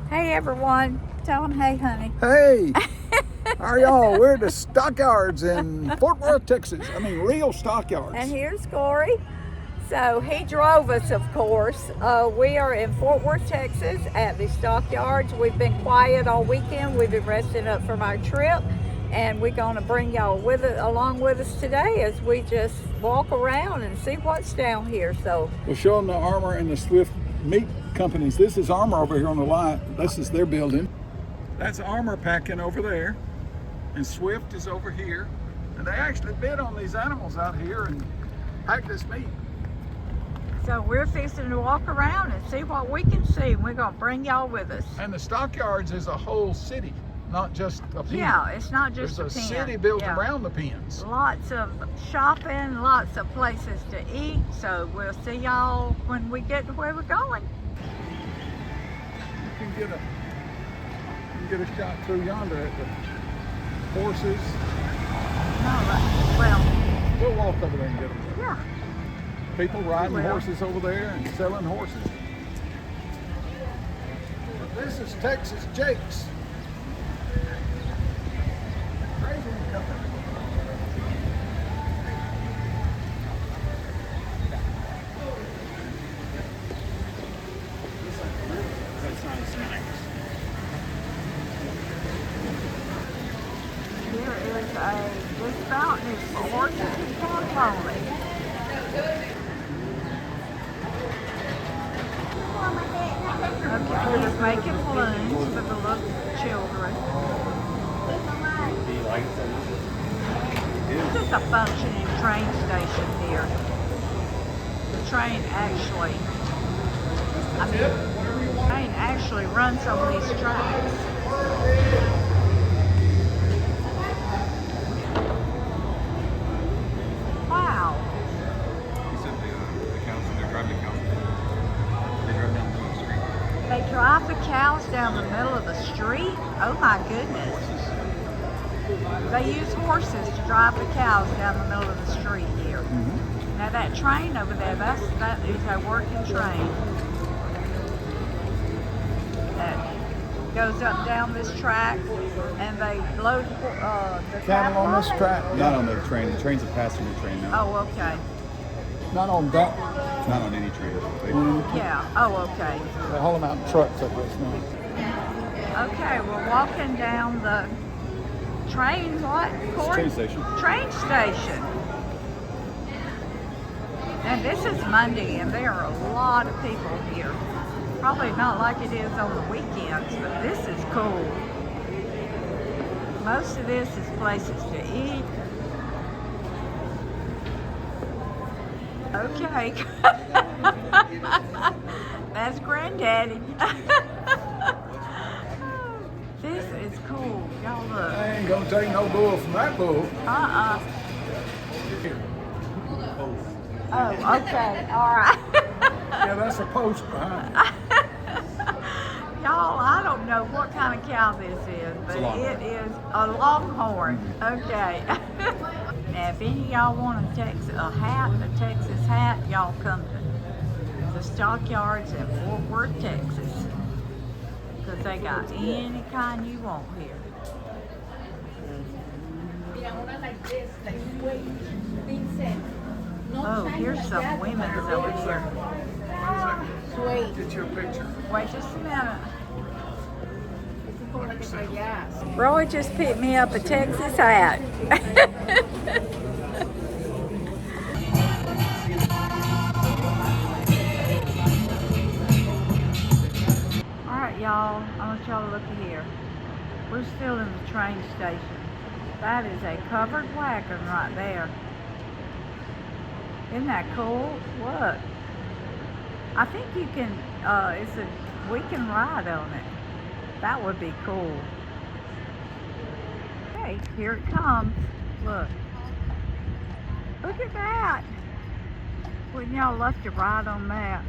Hey everyone, tell them hey honey. Hey, how are y'all? We're at the Stockyards in Fort Worth, Texas. I mean, real Stockyards. And here's Corey. So he drove us, of course. We are in Fort Worth, Texas at the Stockyards. We've been quiet all weekend. We've been resting up from our trip. And we're going to bring y'all along with us today as we just walk around and see what's down here. So we'll show them the Armor and the Swift meat companies. This is Armor over here on the lot. This is their building. That's Armor packing over there. And Swift is over here. And they actually bid on these animals out here and pack this meat. So we're fixing to walk around and see what we can see. We're going to bring y'all with us. And the Stockyards is a whole city, not just a pen. Yeah, it's not just There's a pen. There's a city built around the pens. Lots of shopping, lots of places to eat. So we'll see y'all when we get to where we're going. You can get a shot through yonder at the horses. Well, we'll walk over there and get them. Yeah. People riding horses over there and selling horses. But this is Texas Jake's. Crazy company. That's not snacks. This fountain is for horses and cattle only. Okay, he's making balloons for the little children. Do you like it? This is a functioning train station here. The train actually runs on these tracks. Wow. He said the cows, they're driving the cows. They drive down the street. They drive the cows down the middle of the street? Oh my goodness. They use horses to drive the cows down the middle of the street here. Mm-hmm. Now that train over there, that is a working train that goes up down this track, and they load the Cattle on this track? Not on the train. The train's a passenger train now. Oh, okay. Not on that. It's not on any train. Yeah. Oh, okay. They haul them out in trucks like this now. Okay, we're walking down the train, what? Train station. Train station. And this is Monday, and there are a lot of people here. Probably not like it is on the weekends, but this is cool. Most of this is places to eat. Okay. That's Granddaddy. This is cool. Y'all look. I ain't gonna take no bull from that bull. Oh, okay. All right. Yeah, that's a post behind it. Y'all, I don't know what kind of cow this is, but it is a longhorn. Okay. Now, if any of y'all want a Texas hat, y'all come to the Stockyards in Fort Worth, Texas, because they got any kind you want here. Oh, here's some women's over here. Get your picture. Wait just a minute. Roy just picked me up a Texas hat. Alright y'all, I want y'all to look at here. We're still in the train station. That is a covered wagon right there. Isn't that cool? Look. I think you can, we can ride on it. That would be cool. Okay, here it comes. Look. Look at that. Wouldn't y'all love to ride on that?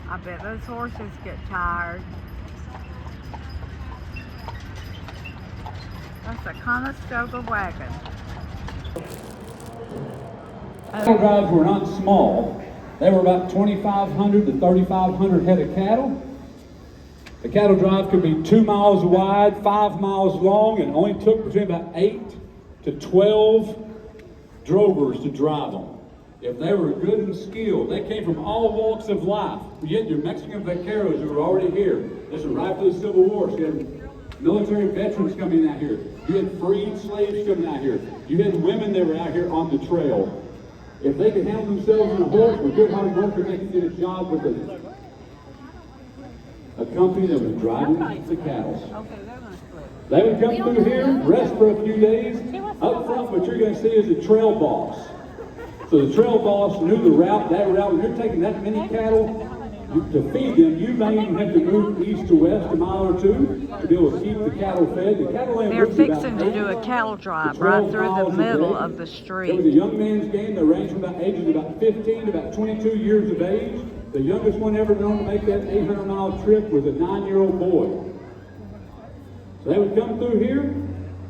I bet those horses get tired. That's a Conestoga wagon. Cattle drives were not small. They were about 2,500 to 3,500 head of cattle. The cattle drive could be 2 miles wide, 5 miles long, and only took between about 8 to 12 drovers to drive them. If they were good and skilled, they came from all walks of life. You had your Mexican vaqueros who were already here. This was right after the Civil War. So you had military veterans coming out here. You had freed slaves coming out here. You had women that were out here on the trail. If they could handle themselves on a horse, were good hard workers, they could get a job with a company that was driving the cattle. They would come through here, rest for a few days. Up front, what you're going to see is a trail boss. So the trail boss knew the route, that route. When you're taking that many cattle to feed them, you may even have to move east to west a mile or two to be able to keep the cattle fed. The cattle land They're was fixing about to do a cattle drive right through the middle of the It was a street. young man's game. They ranged from about ages about 15 to about 22 years of age. The youngest one ever known to make that 800-mile trip was a 9-year-old boy. So they would come through here.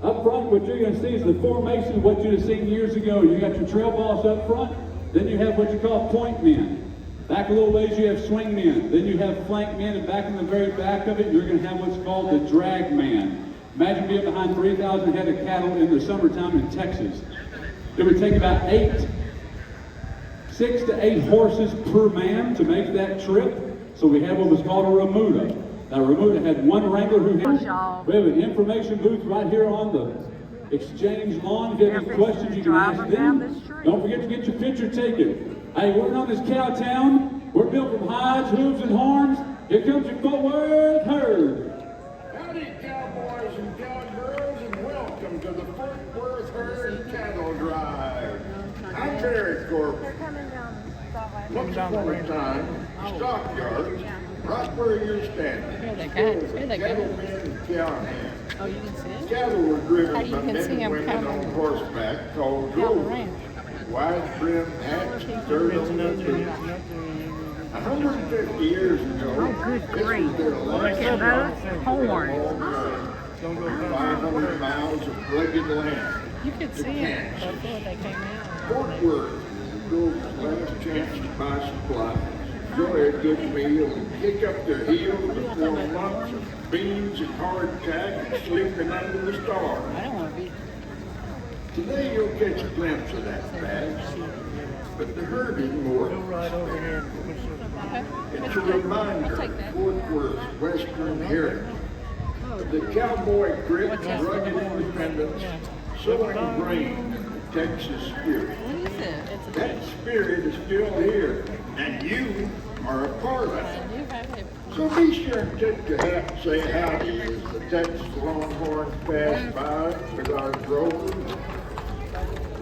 Up front, what you're going to see is the formation of what you'd have seen years ago. You got your trail boss up front. Then you have what you call point men. Back a little ways, you have swing men. Then you have flank men, and back in the very back of it, you're going to have what's called the drag man. Imagine being behind 3,000 head of cattle in the summertime in Texas. It would take about 6 to 8 horses per man to make that trip. So we have what was called a remuda. Now, Remuda had one wrangler who had. We have an information booth right here on the exchange lawn. If you have any questions, you can ask them. Don't forget to get your picture taken. Hey, we're known as Cowtown. We're built from hides, hooves, and horns. Here comes your Fort Worth herd. Howdy, cowboys and cowgirls, and welcome to the Fort Worth Herd Cattle Drive. I'm Terry Corbin. Once upon a time, Stockyards, right where you're standing. Here they go. Here they go. Cattlemen and cowhands. Oh, you can see it? Cattle were driven How you by can men see and them women coming. on horseback called Cattle drovers. ranch. Wide-brimmed hats and dirt-on-their boots. 150 years ago, Oh, good this was grief. their Look last at those stop horns. on 500 miles of rugged land. You could see it before they came out. Fort Worth was the last chance to buy supplies, enjoy a good meal, and kick up their heels before months of beans and hardtack and sleeping under the stars. I don't want to be. Today you'll catch a glimpse of that fact, but the herding more. It's a reminder of Fort Worth's Western heritage, of the cowboy grit and rugged independence so ingrained in the Texas spirit. What is it? That spirit is still here, and you are a part of it. You have it. So be sure and tip your hat and say howdy as the Texas Longhorns pass by with our drovers.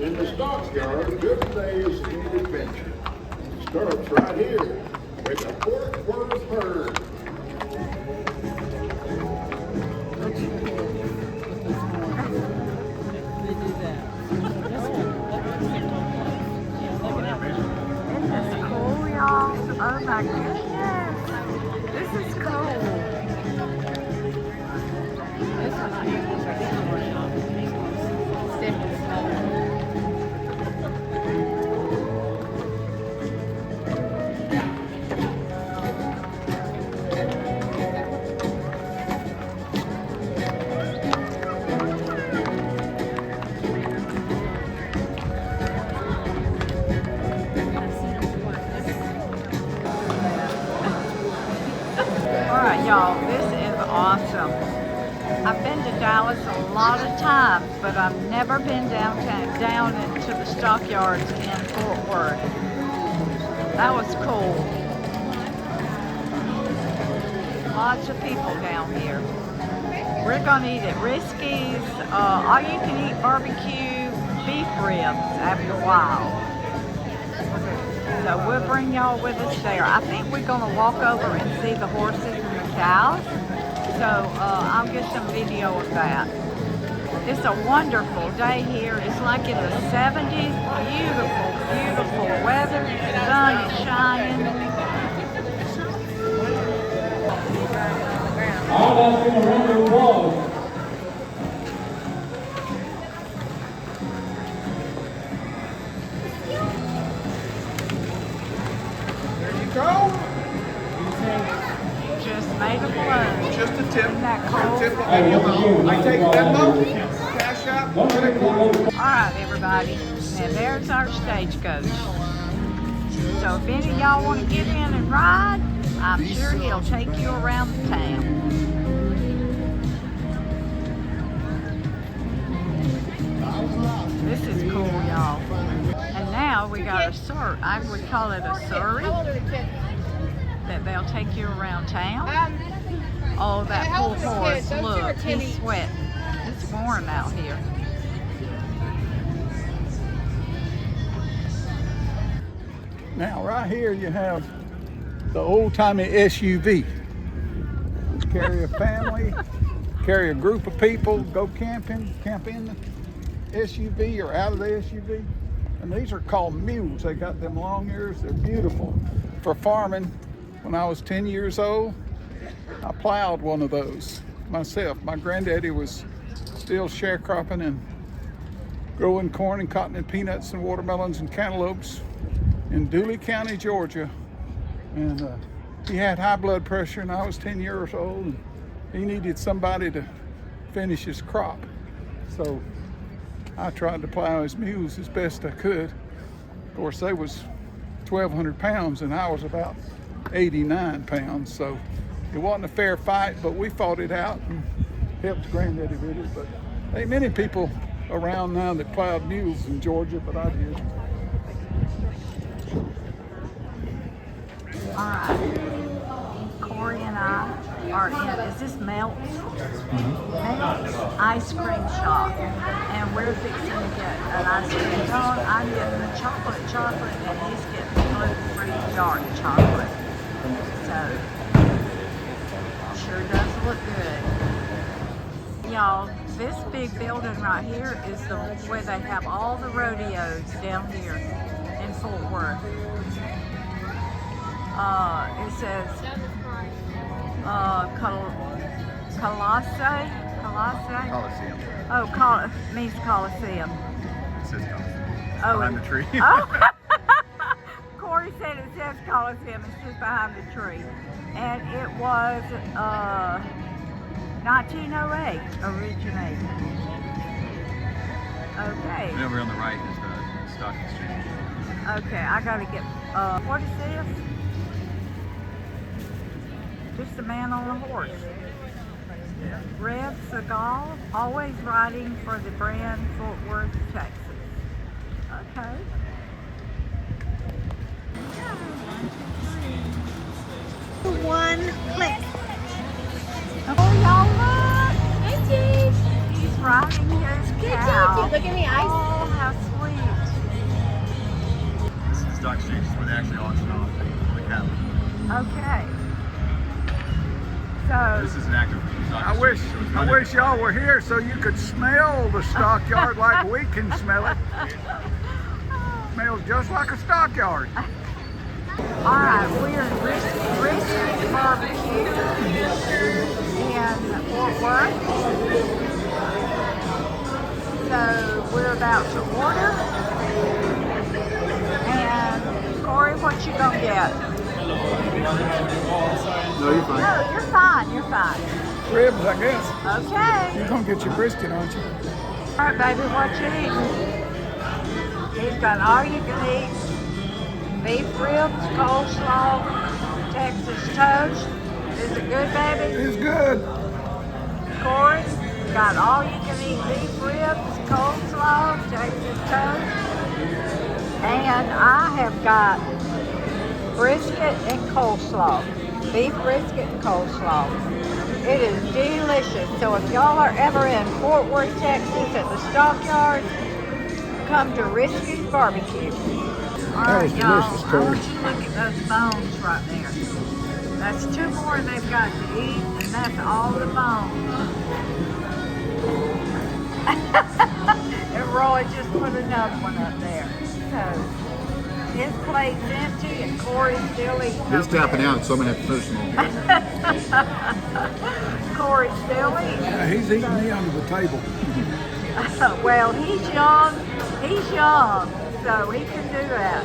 In the stockyard, good days and adventure starts right here with the Fort Worth herd. They do that. Isn't this cool, y'all? Oh my goodness. This is cool. Alright, y'all, this is awesome. I've been to Dallas a lot of times, but I've never been down into the stockyards in Fort Worth. That was cool. Lots of people down here. We're gonna eat at Risky's, all you can eat barbecue beef ribs after a while. So we'll bring y'all with us there. I think we're gonna walk over and see the horses and the cows. So I'll get some video of that. It's a wonderful day here. It's like in the 70s. Beautiful, beautiful weather. The sun is shining. All that's going to run the applause. Isn't that cool? Tip any amount. I take Venmo, Cash App, credit card. All right, everybody. And there's our stagecoach. So if any of y'all want to get in and ride, I'm sure he'll take you around the town. This is cool, y'all. And now we got a Surrey. I would call it a Surrey. That they'll take you around town. Oh, that poor horse. Look, he's sweating. It's warm out here. Now, right here you have the old-timey SUV. Carry a family, carry a group of people, go camping, camp in the SUV or out of the SUV. And these are called Mules. They got them long ears. They're beautiful for farming. When I was 10 years old, I plowed one of those myself. My granddaddy was still sharecropping and growing corn and cotton and peanuts and watermelons and cantaloupes in Dooley County, Georgia. And he had high blood pressure, and I was 10 years old, and he needed somebody to finish his crop. So I tried to plow his mules as best I could. Of course, they was 1,200 pounds, and I was about 89 pounds. So it wasn't a fair fight, but we fought it out and helped Granddaddy with it. But there ain't many people around now that plowed mules in Georgia, but I did. All right. Corey and I are in, is this Melt's? Melt's ice cream shop. And we're fixing to get an ice cream cone. I'm getting the chocolate, and he's getting gluten-free dark chocolate. So, sure does look good. Y'all, this big building right here is the where they have all the rodeos down here in Fort Worth. It says Colosseum. Oh, means Coliseum. It says Coliseum. Oh, Behind the tree. Oh. Corey said it says Coliseum. It's just behind the tree. And it was 1908 originated. Okay. And over on the right is the stock exchange. Okay, I gotta get, what is this? Just a man on a horse. Red Seagal, always riding for the brand Fort Worth, Texas. Okay. One click. Oh, y'all look! Hi, Chief. He's riding his Good cow. job, Chief. Look at me. Oh, how sweet. This is the stock exchange is where they actually auction off the cattle. Okay. So, This is an active stock I exchange. wish, so it's I not wish every y'all Friday. were here so you could smell the stockyard like we can smell it. Smells just like a stockyard. all right, we're in Risky's Barbecue in Fort Worth. So we're about to order. And Corey, what you gonna get? No, you're fine. No, you're fine. You're fine. Ribs, I guess. Okay. You're gonna get your brisket, aren't you? All right, baby, what you eating? He's got all you can eat. Beef ribs, coleslaw, Texas toast. Is it good, baby? It's good. Corey, got all you can eat beef ribs, coleslaw, Texas toast. And I have got brisket and coleslaw. Beef brisket and coleslaw. It is delicious. So if y'all are ever in Fort Worth, Texas at the Stockyards, come to Risky's Barbecue. All That right, was y'all. delicious, I Corey. want you to look at those bones right there. That's 2 more they've got to eat, and that's all the bones. And Roy just put another one up there. So his plate's empty, and Corey's still eating. He's over tapping there. out, so I'm gonna have to finish them all. Corey's still eating. Yeah, he's eating me under the table. Well, he's young, so he can do that.